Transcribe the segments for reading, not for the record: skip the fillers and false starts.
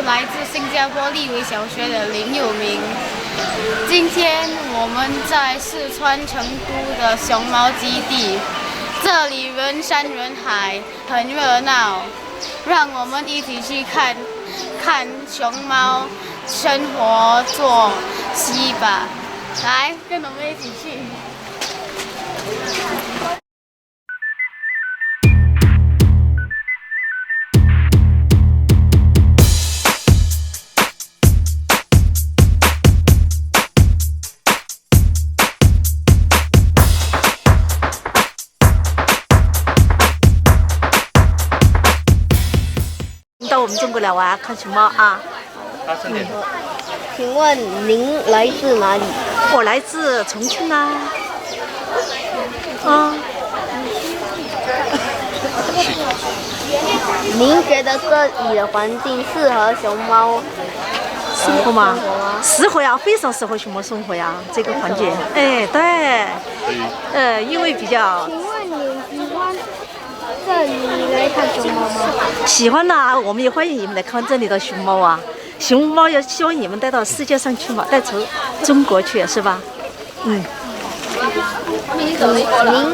来自新加坡立维小学的林有明。今天我们在四川成都的熊猫基地，这里人山人海，很热闹。让我们一起去看看熊猫生活作息吧。来，跟我们一起去。到我们中国来玩，看熊猫啊！请问您来自哪里？我来自重庆啊。您觉得这里的环境适合熊猫生活吗？适合呀，非常适合熊猫生活呀，这个环境。哎，对。因为比较。请问你喜欢这里来看熊猫吗？喜欢啦，我们也欢迎你们来看这里的熊猫啊！熊猫也希望你们带到世界上去嘛，带出中国去，是吧？您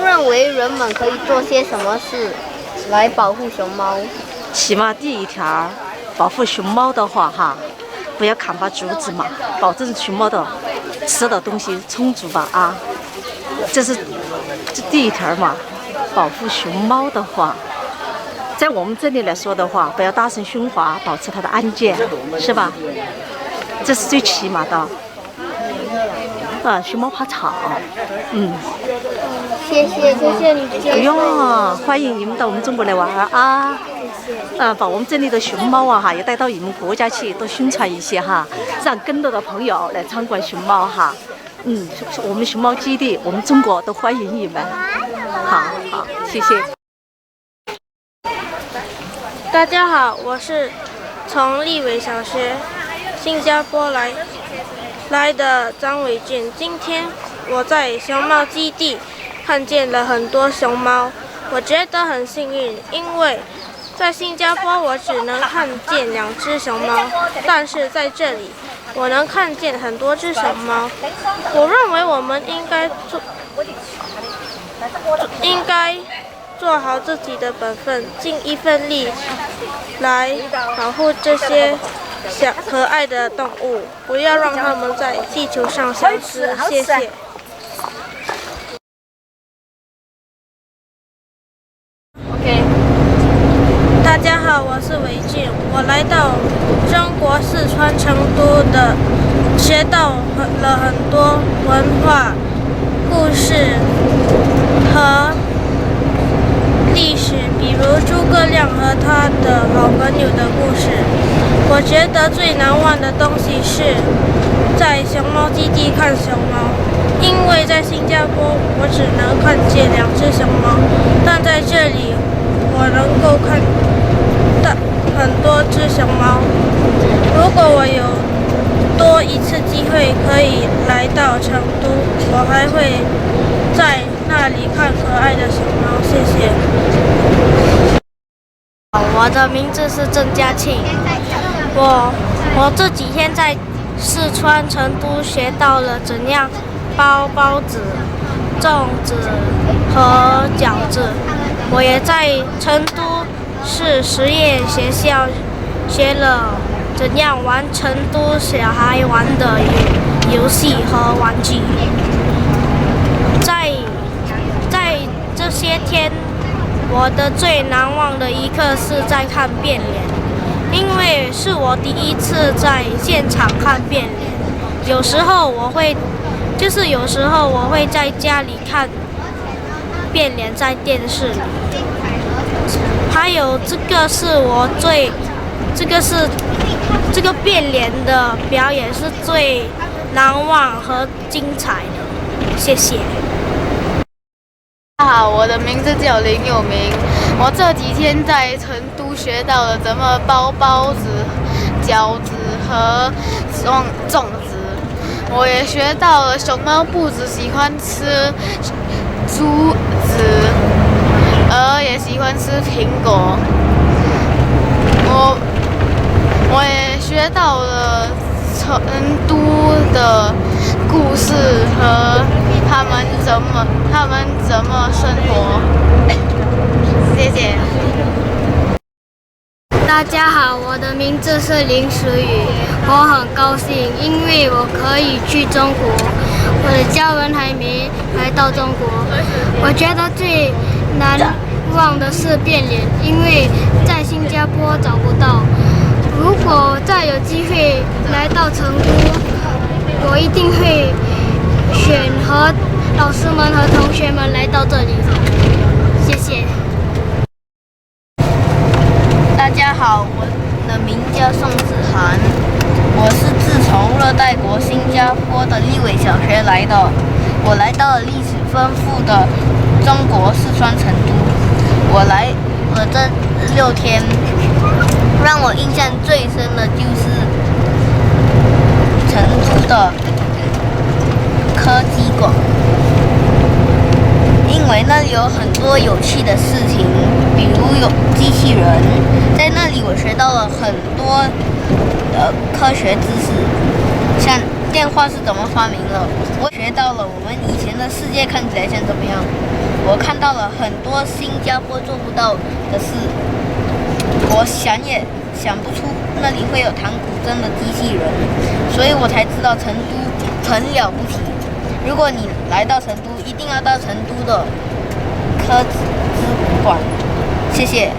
认为人们可以做些什么事来保护熊猫？起码第一条，保护熊猫的话哈，不要砍伐竹子嘛，保证熊猫的吃的东西充足吧啊，这第一条嘛。保护熊猫的话，在我们这里来说的话，不要大声喧哗，保持它的安静，是吧？这是最起码的。熊猫怕吵。谢谢你。不用，欢迎你们到我们中国来玩啊！把我们这里的熊猫啊也带到你们国家去，多宣传一些哈，让更多的朋友来参观熊猫哈。我们熊猫基地，我们中国都欢迎你们。好，谢谢。大家好，我是从立维小学新加坡来的张伟俊。今天我在熊猫基地看见了很多熊猫，我觉得很幸运，因为在新加坡我只能看见2只熊猫，但是在这里我能看见很多只熊猫。我认为我们应该做好自己的本分，尽一份力来保护这些小可爱的动物，不要让它们在地球上消失。谢谢。大家好，我是韦俊，我来到中国四川成都的，学到了很多文化、故事和历史，比如诸葛亮和他的好朋友的故事。我觉得最难忘的东西是在熊猫基地看熊猫，因为在新加坡我只能看见2只熊猫，但在这里我能够看到很多只熊猫。如果我有多一次机会可以来到成都，我还会在那里看可爱的熊猫。谢谢。我的名字是郑嘉庆，我这几天在四川成都学到了怎样包包子、粽子和饺子。我也在成都市实验学校学了怎样玩成都小孩玩的游戏和玩具。在这些天，我的最难忘的一刻是在看变脸，因为是我第一次在现场看变脸。有时候我会在家里看变脸，在电视里。还有这个变脸的表演是最难忘和精彩的。谢谢。大家好，我的名字叫林有明。我这几天在成都学到了怎么包包子、饺子和粽子。我也学到了熊猫不只喜欢吃竹子，也喜欢吃苹果。我也学学到了成都的故事和他们怎么生活。谢谢。大家好，我的名字是林时雨，我很高兴，因为我可以去中国，我的家人还没来到中国。我觉得最难忘的是变脸，因为在新加坡找不到。如果再有机会来到成都，我一定会选和老师们和同学们来到这里。谢谢。大家好，我的名叫宋子涵，我是自从热带国新加坡的立伟小学来的。我来到了历史丰富的中国四川成都。我来了这6天，让我印象最深的就是成都的科技馆，因为那里有很多有趣的事情，比如有机器人，在那里我学到了很多科学知识，像电话是怎么发明的，我学到了我们以前的世界看起来像怎么样，我看到了很多新加坡做不到的事，我想也想不出那里会有弹古筝的机器人，所以我才知道成都很了不起。如果你来到成都，一定要到成都的科技馆。谢谢。